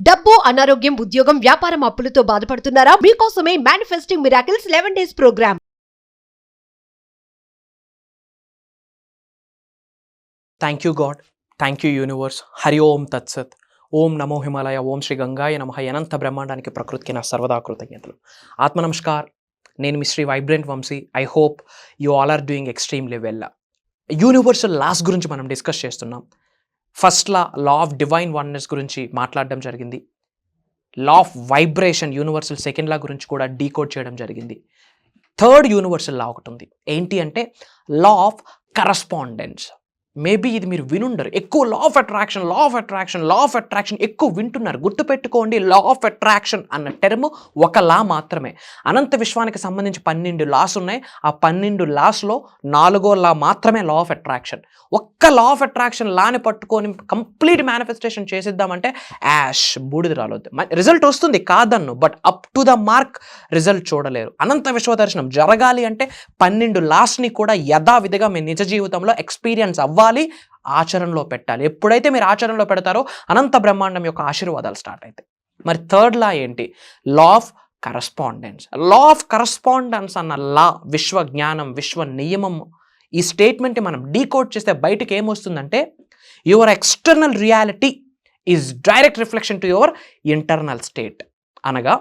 డబ్బు, అనారోగ్యం, ఉద్యోగం, వ్యాపారం, అప్పులతో బాధపడుతున్నారా? మీకోసమే manifesting miracles 11 days programme. Thank you God, thank you universe. Hari Om తత్సత్. ఓం నమో హిమాలయ, ఓం శ్రీ గంగాయ నమః. అనంత బ్రహ్మాండానికి ప్రకృతికి నా సర్వదా కృతజ్ఞతలు. ఆత్మ నమస్కార్. నేను మీ Shri vibrant Vamshi. I hope you all are doing extremely well. Universal laws గురించి మనం డిస్కస్ చేస్తున్నాం. First law of divine oneness గురించి మాట్లాడడం జరిగింది. Law of vibration universal second law గురించి కూడా డీకోడ్ చేయడం జరిగింది. థర్డ్ యూనివర్సల్ లా ఒకటి ఉంది. ఏంటి అంటే లా ఆఫ్ కరస్పాండెన్స్. మేబీ ఇది మీరు వినుండరు. ఎక్కువ లా ఆఫ్ అట్రాక్షన్ ఎక్కువ వింటున్నారు. గుర్తుపెట్టుకోండి, లా ఆఫ్ అట్రాక్షన్ అన్న టర్మ్ ఒక లా మాత్రమే. అనంత విశ్వానికి సంబంధించి 12 లాస్ ఉన్నాయి. ఆ 12 లాస్లో 4వ లా మాత్రమే లా ఆఫ్ అట్రాక్షన్. ఒక్క లా ఆఫ్ అట్రాక్షన్ లాని పట్టుకొని కంప్లీట్ మేనిఫెస్టేషన్ చేసిద్దామంటే యాష్ బూడిద రాలొద్దు. రిజల్ట్ వస్తుంది కాదన్ను, but up to the mark result చూడలేరు. అనంత విశ్వ దర్శనం జరగాలి అంటే 12 లాస్ని కూడా యథావిధిగా మీ నిజ జీవితంలో ఎక్స్పీరియన్స్ అవ్వాలి, ఆచరణలో పెట్టాలి. ఎప్పుడైతే మీరు ఆచరణలో పెడతారో అనంత బ్రహ్మాండం యొక్క ఆశీర్వాదాలు స్టార్ట్ అవుతాయి. మరి థర్డ్ లా ఏంటి? లా of correspondence. Law of correspondence అన్న లా, విశ్వ జ్ఞానం, విశ్వ నియమం, ఈ స్టేట్మెంట్ని మనం డీకోడ్ చేస్తే బయటకు ఏమొస్తుందంటే your external reality is direct reflection to your internal state. అనగా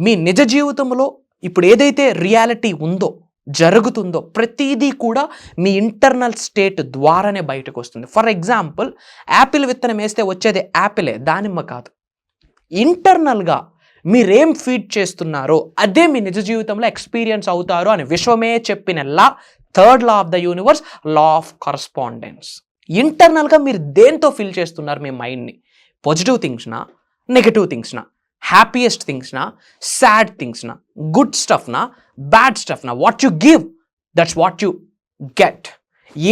మీ నిజ జీవితంలో ఇప్పుడు ఏదైతే రియాలిటీ ఉందో, జరుగుతుందో ప్రతిదీ కూడా మీ ఇంటర్నల్ స్టేట్ ద్వారానే బయటకు వస్తుంది. ఫర్ ఎగ్జాంపుల్, యాపిల్ విత్తనం వేస్తే వచ్చేది యాపిలే, దానిమ్మ కాదు. ఇంటర్నల్గా మీరేం ఫీడ్ చేస్తున్నారో అదే మీ నిజ జీవితంలో ఎక్స్పీరియన్స్ అవుతారు అని విశ్వమే చెప్పిన law, third law of the universe, law of correspondence. ఇంటర్నల్గా మీరు దేంతో ఫీల్ చేస్తున్నారు మీ మైండ్ని? పాజిటివ్ థింగ్స్నా, నెగటివ్ థింగ్స్నా, హ్యాపీయెస్ట్ థింగ్స్నా, సాడ్ థింగ్స్నా, గుడ్ స్టఫ్నా, బ్యాడ్ స్టఫ్నా? What you give, that's what you get.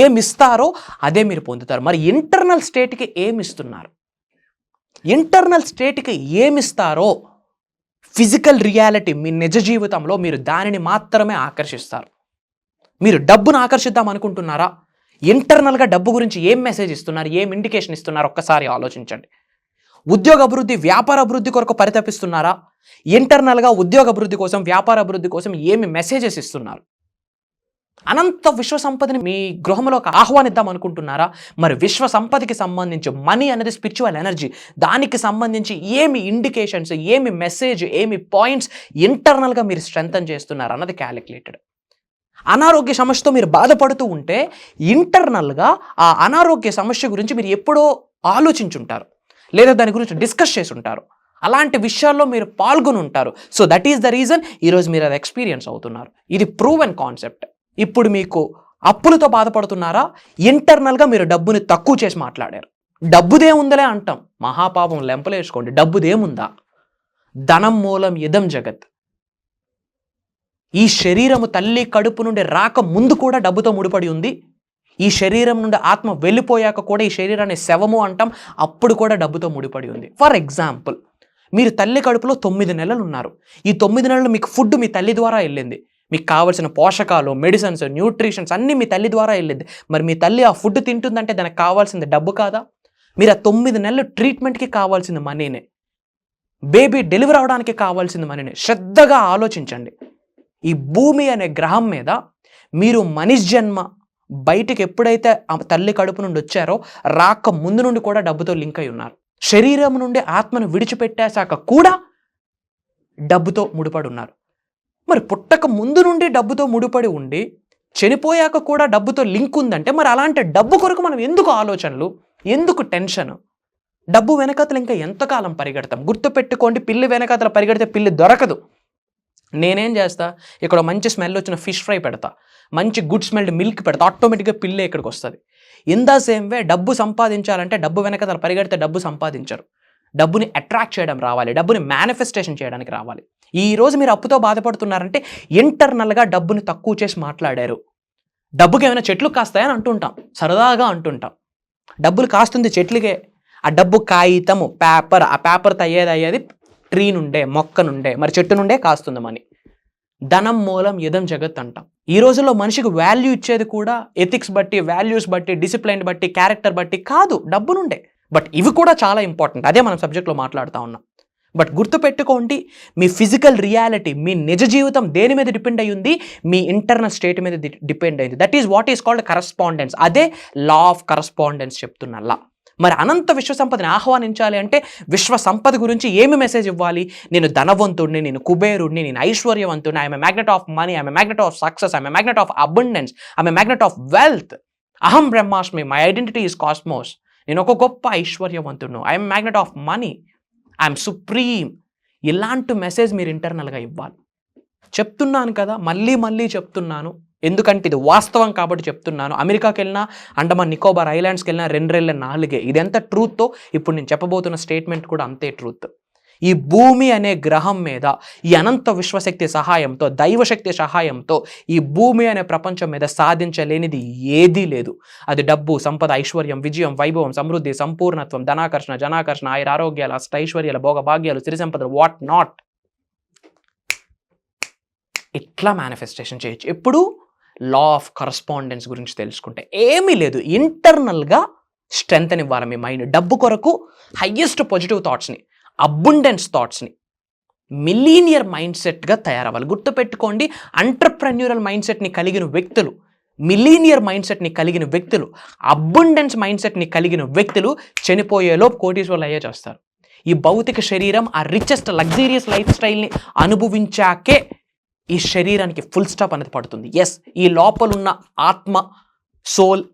ఏమిస్తారో అదే మీరు పొందుతారు. మరి ఇంటర్నల్ స్టేట్కి ఏమిస్తున్నారు? ఇంటర్నల్ స్టేట్కి ఏమిస్తారో ఫిజికల్ రియాలిటీ మీ నిజ జీవితంలో మీరు దానిని మాత్రమే ఆకర్షిస్తారు. మీరు డబ్బును ఆకర్షిద్దాం అనుకుంటున్నారా? ఇంటర్నల్గా డబ్బు గురించి ఏం మెసేజ్ ఇస్తున్నారు, ఏం ఇండికేషన్ ఇస్తున్నారు ఒక్కసారి ఆలోచించండి. ఉద్యోగ అభివృద్ధి, వ్యాపార అభివృద్ధి కొరకు పరితపిస్తున్నారా? ఇంటర్నల్గా ఉద్యోగ అభివృద్ధి కోసం, వ్యాపార అభివృద్ధి కోసం ఏమి మెసేజెస్ ఇస్తున్నారు? అనంత విశ్వ సంపదని మీ గృహంలోకి ఆహ్వానిద్దాం అనుకుంటున్నారా? మరి విశ్వ సంపదకి సంబంధించి మనీ అనేది స్పిరిచువల్ ఎనర్జీ, దానికి సంబంధించి ఏమి ఇండికేషన్స్, ఏమి మెసేజ్, ఏమి పాయింట్స్ ఇంటర్నల్గా మీరు స్ట్రెంథన్ చేస్తున్నారు అన్నది క్యాలిక్యులేటెడ్. అనారోగ్య సమస్యతో మీరు బాధపడుతూ ఉంటే ఇంటర్నల్గా ఆ అనారోగ్య సమస్య గురించి మీరు ఎప్పుడో ఆలోచించుంటారు, లేదా దాని గురించి డిస్కస్ చేసి ఉంటారు. అలాంటి విషయాల్లో మీరు పాల్గొని ఉంటారు. So that is the reason ఈరోజు మీరు అది ఎక్స్పీరియన్స్ అవుతున్నారు. ఇది ప్రూవెన్ కాన్సెప్ట్. ఇప్పుడు మీకు అప్పులతో బాధపడుతున్నారా? ఇంటర్నల్గా మీరు డబ్బుని తక్కువ చేసి మాట్లాడారు. డబ్బుదే ఉందలే అంటాం, మహాపాపం లెంపలేసుకోండి. డబ్బుదేముందా? ధనం మూలం ఇదం జగత్. ఈ శరీరము తల్లి కడుపు నుండి రాక ముందు కూడా డబ్బుతో ముడిపడి ఉంది. ఈ శరీరం నుండి ఆత్మ వెళ్ళిపోయాక కూడా ఈ శరీరాన్ని శవము అంటాం, అప్పుడు కూడా డబ్బుతో ముడిపడి ఉంది. ఫర్ ఎగ్జాంపుల్, మీరు తల్లి కడుపులో 9 నెలలు ఉన్నారు. ఈ 9 నెలలు మీకు ఫుడ్ మీ తల్లి ద్వారా వెళ్ళింది. మీకు కావాల్సిన పోషకాలు, మెడిసిన్స్, న్యూట్రిషన్స్ అన్నీ మీ తల్లి ద్వారా వెళ్ళింది. మరి మీ తల్లి ఆ ఫుడ్ తింటుందంటే దానికి కావాల్సింది డబ్బు కాదా? మీరు ఆ 9 నెలలు ట్రీట్మెంట్కి కావాల్సింది మనీనే, బేబీ డెలివరీ అవడానికి కావాల్సింది మనీనే. శ్రద్ధగా ఆలోచించండి. ఈ భూమి అనే గ్రహం మీద మీరు మనిషి జన్మ బయటికి ఎప్పుడైతే తల్లి కడుపు నుండి వచ్చారో రాక ముందు నుండి కూడా డబ్బుతో లింక్ అయి ఉన్నారు. శరీరం నుండి ఆత్మను విడిచిపెట్టేశాక కూడా డబ్బుతో ముడిపడి ఉన్నారు. మరి పుట్టక ముందు నుండి డబ్బుతో ముడిపడి ఉండి చనిపోయాక కూడా డబ్బుతో లింక్ ఉందంటే మరి అలాంటి డబ్బు కొరకు మనం ఎందుకు ఆలోచనలు, ఎందుకు టెన్షన్? డబ్బు వెనకతలు ఇంకా ఎంతకాలం పరిగెడతాం? గుర్తుపెట్టుకోండి, పిల్లి వెనకతలు పరిగెడితే పిల్లి దొరకదు. నేనేం చేస్తా, ఇక్కడ మంచి స్మెల్ వచ్చిన ఫిష్ ఫ్రై పెడతా, మంచి గుడ్ స్మెల్డ్ మిల్క్ పెడతా, ఆటోమేటిక్గా పిల్లే ఇక్కడికి వస్తుంది. ఇన్ ద సేమ్ వే డబ్బు సంపాదించాలంటే డబ్బు వెనకతలు పరిగెడితే డబ్బు సంపాదించరు. డబ్బుని అట్రాక్ట్ చేయడం రావాలి, డబ్బుని మేనిఫెస్టేషన్ చేయడానికి రావాలి. ఈరోజు మీరు అప్పుతో బాధపడుతున్నారంటే ఇంటర్నల్గా డబ్బుని తక్కువ చేసి మాట్లాడారు. డబ్బుకి ఏమైనా చెట్లు కాస్తాయని అంటుంటాం, సరదాగా అంటుంటాం. డబ్బులు కాస్తుంది చెట్లుకే. ఆ డబ్బు కాగితము, పేపర్, ఆ పేపర్ అయ్యేది ట్రీ నుండే, మొక్క నుండే, మరి చెట్టు నుండే కాస్తుంది మనీ. ధనం మూలం ఇదం జగత్ అంటాం. ఈ రోజుల్లో మనిషికి వాల్యూ ఇచ్చేది కూడా ఎథిక్స్ బట్టి, వాల్యూస్ బట్టి, డిసిప్లైన్ బట్టి, క్యారెక్టర్ బట్టి కాదు, డబ్బు నుండే. బట్ ఇవి కూడా చాలా ఇంపార్టెంట్. అదే మనం సబ్జెక్ట్లో మాట్లాడుతూ ఉన్నాం. బట్ గుర్తుపెట్టుకోండి, మీ ఫిజికల్ రియాలిటీ, మీ నిజ జీవితం దేని మీద డిపెండ్ అయ్యి ఉంది? మీ ఇంటర్నల్ స్టేట్ మీద డిపెండ్ అయింది. That is what is called correspondence. అదే లా ఆఫ్ కరస్పాండెన్స్ చెప్తున్నా. మరి అనంత విశ్వ సంపదని ఆహ్వానించాలి అంటే విశ్వ సంపద గురించి ఏమి మెసేజ్ ఇవ్వాలి? నేను ధనవంతుడిని, నేను కుబేరుడిని, నేను ఐశ్వర్యవంతుడిని, I'm a magnet of money, I'm a magnet of success, I'm a magnet of abundance, I'm a magnet of wealth, అహం బ్రహ్మాస్మి, మై ఐడెంటిటీ ఈజ్ కాస్మోస్, నేను ఒక గొప్ప ఐశ్వర్యవంతుడు, I'm magnet of money, I'm supreme. ఇలాంటి మెసేజ్ మీరు ఇంటర్నల్గా ఇవ్వాలి. చెప్తున్నాను కదా, మళ్ళీ చెప్తున్నాను, ఎందుకంటే ఇది వాస్తవం కాబట్టి చెప్తున్నాను. అమెరికాకి వెళ్ళినా, అండమాన్ నికోబార్ ఐలాండ్స్కి వెళ్ళినా 2-4 ఇది ఎంత ట్రూత్తో ఇప్పుడు నేను చెప్పబోతున్న స్టేట్మెంట్ కూడా అంతే ట్రూత్. ఈ భూమి అనే గ్రహం మీద ఈ అనంత విశ్వశక్తి సహాయంతో, దైవశక్తి సహాయంతో ఈ భూమి అనే ప్రపంచం మీద సాధించలేనిది ఏదీ లేదు. అది డబ్బు, సంపద, ఐశ్వర్యం, విజయం, వైభవం, సమృద్ధి, సంపూర్ణత్వం, ధనాకర్షణ, జనాకర్షణ, ఆరోగ్యాలు, అష్టైశ్వర్యాలు, భోగభాగ్యాలు, సిరి సంపదలు, వాట్ నాట్, ఇట్లా మేనిఫెస్టేషన్ చేయొచ్చు. ఎప్పుడు? లా ఆఫ్ కరస్పాండెన్స్ గురించి తెలుసుకుంటే. ఏమీ లేదు, ఇంటర్నల్గా స్ట్రెంగ్త్ ఇవ్వాలి మీ మైండ్. డబ్బు కొరకు highest positive థాట్స్ని, abundance థాట్స్ని, millionaire mind సెట్గా తయారవ్వాలి. గుర్తుపెట్టుకోండి, ఎంటర్ప్రెన్యూరల్ మైండ్ సెట్ని కలిగిన వ్యక్తులు, మిలీనియర్ మైండ్ సెట్ని కలిగిన వ్యక్తులు, అబుండెన్స్ మైండ్ సెట్ని కలిగిన వ్యక్తులు చనిపోయేలోపు కోటీశ్వర్లు అయ్యే చేస్తారు. ఈ భౌతిక శరీరం ఆ రిచెస్ట్ లగ్జీరియస్ లైఫ్ స్టైల్ని అనుభవించాకే ఈ శరీరానికి ఫుల్ స్టాప్ అనేది పడుతుంది. ఎస్, ఈ లోపలున్న ఆత్మ, సోల్,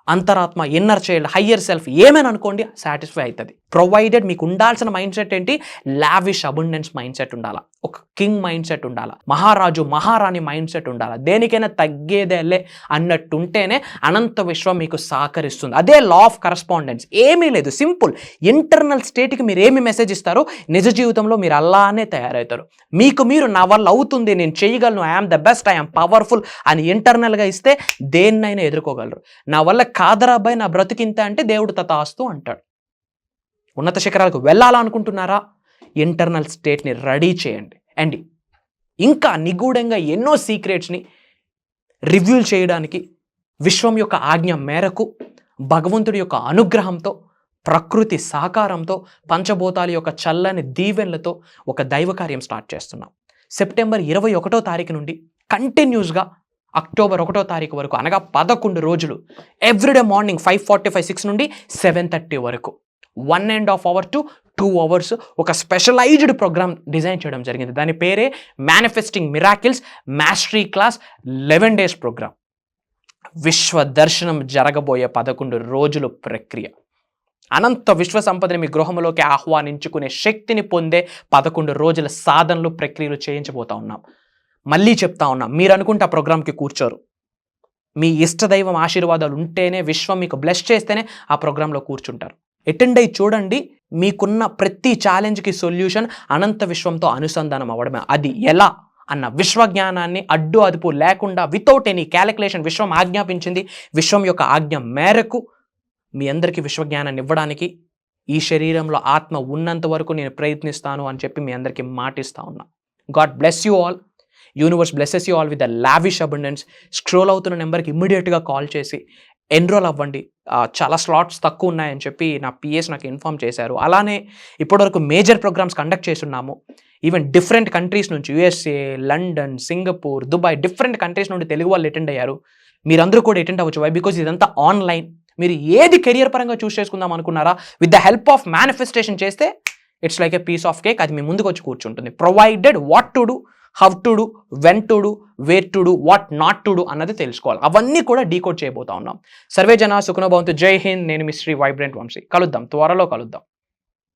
అంతరాత్మ, ఇన్నర్ చైల్డ్, హయ్యర్ సెల్ఫ్ ఏమైనా అనుకోండి సాటిస్ఫై అవుతుంది. ప్రొవైడెడ్ మీకు ఉండాల్సిన మైండ్ సెట్ ఏంటి? లావిష్ అబండెన్స్ మైండ్ సెట్ ఉండాలా, ఒక కింగ్ మైండ్ సెట్ ఉండాలా, మహారాజు మహారాణి మైండ్ సెట్ ఉండాలా, దేనికైనా తగ్గేదేలే అన్నట్టుంటేనే అనంత విశ్వం మీకు సహకరిస్తుంది. అదే లా ఆఫ్ కరస్పాండెన్స్. ఏమీ లేదు, సింపుల్. ఇంటర్నల్ స్టేట్కి మీరు ఏమి మెసేజ్ ఇస్తారో నిజ జీవితంలో మీరు అలానే తయారవుతారు. మీకు మీరు నా వల్ల అవుతుంది, నేను చేయగలను, I am the best, I am powerful అని ఇంటర్నల్గా ఇస్తే దేన్నైనా ఎదుర్కోగలరు. నా వల్ల కాదరాబాయ్, నా బ్రతికింత అంటే దేవుడు తథాస్తు అంటాడు. ఉన్నత శిఖరాలకు వెళ్ళాలనుకుంటున్నారా? ఇంటర్నల్ స్టేట్ని రెడీ చేయండి. అండ్ ఇంకా నిగూఢంగా ఎన్నో సీక్రెట్స్ని రివ్యూల్ చేయడానికి విశ్వం యొక్క ఆజ్ఞ మేరకు, భగవంతుడి యొక్క అనుగ్రహంతో, ప్రకృతి సహకారంతో, పంచభూతాల యొక్క చల్లని దీవెనలతో ఒక దైవ కార్యం స్టార్ట్ చేస్తున్నాం. సెప్టెంబర్ 21వ తారీఖు నుండి కంటిన్యూస్గా అక్టోబర్ 1వ తారీఖు వరకు, అనగా 11 రోజులు, ఎవ్రీడే మార్నింగ్ 5:45-6 నుండి 7:30 వరకు 1.5 hours to 2 hours ఒక స్పెషలైజ్డ్ ప్రోగ్రామ్ డిజైన్ చేయడం జరిగింది. దాని పేరే manifesting miracles mastery class 11 days program. విశ్వ దర్శనం జరగబోయే 11 రోజుల ప్రక్రియ. అనంత విశ్వ సంపదని మీ గృహంలోకి ఆహ్వానించుకునే శక్తిని పొందే 11 రోజుల సాధనలు, ప్రక్రియలు చేయించబోతా ఉన్నాం. మళ్ళీ చెప్తా ఉన్నాం, మీరు అనుకుంటే ఆ ప్రోగ్రామ్కి కూర్చోరు. మీ ఇష్టదైవం ఆశీర్వాదాలు ఉంటేనే, విశ్వం మీకు బ్లెస్ చేస్తేనే ఆ ప్రోగ్రాంలో కూర్చుంటారు. అటెండ్ అయ్యి చూడండి. మీకున్న ప్రతి ఛాలెంజ్కి సొల్యూషన్ అనంత విశ్వంతో అనుసంధానం అవ్వడమే. అది ఎలా అన్న విశ్వజ్ఞానాన్ని అడ్డు అదుపు లేకుండా, వితౌట్ ఎనీ క్యాలిక్యులేషన్ విశ్వం ఆజ్ఞాపించింది. విశ్వం యొక్క ఆజ్ఞ మేరకు మీ అందరికీ విశ్వజ్ఞానాన్ని ఇవ్వడానికి ఈ శరీరంలో ఆత్మ ఉన్నంత వరకు నేను ప్రయత్నిస్తాను అని చెప్పి మీ అందరికీ మాటిస్తా ఉన్నా. God bless you all. Universe blesses you all with the lavish abundance. Scroll అవుతున్న నెంబర్కి ఇమ్మీడియట్గా కాల్ చేసి ఎన్రోల్ అవ్వండి. చాలా స్లాట్స్ తక్కువ ఉన్నాయని చెప్పి నా పిఎస్ నాకు ఇన్ఫామ్ చేశారు. అలానే ఇప్పటివరకు మేజర్ ప్రోగ్రామ్స్ కండక్ట్ చేస్తున్నాము. ఈవెన్ డిఫరెంట్ కంట్రీస్ నుంచి, USA, London, Singapore, Dubai, different countries నుండి తెలుగు వాళ్ళు అటెండ్ అయ్యారు. మీరందరూ కూడా అటెండ్ అవ్వచ్చు. వై? బికాజ్ ఇదంతా ఆన్లైన్. మీరు ఏది కెరియర్ పరంగా చూస్ చేసుకుందాం అనుకున్నారా, with the help of manifestation చేస్తే it's like a piece of cake. అది మీ ముందుకు వచ్చి కూర్చుంటుంది. Provided what to do, how to do, when to do, where to do, what not to do అన్నది తెలుసుకోవాలి. అవన్నీ కూడా డీకోడ్ చేయబోతా ఉన్నాం. సర్వే జన సుఖనో భవంతు. జై హింద్. నేను మీ శ్రీ వైబ్రెంట్ వంశీ. కలుద్దాం, త్వరలో కలుద్దాం.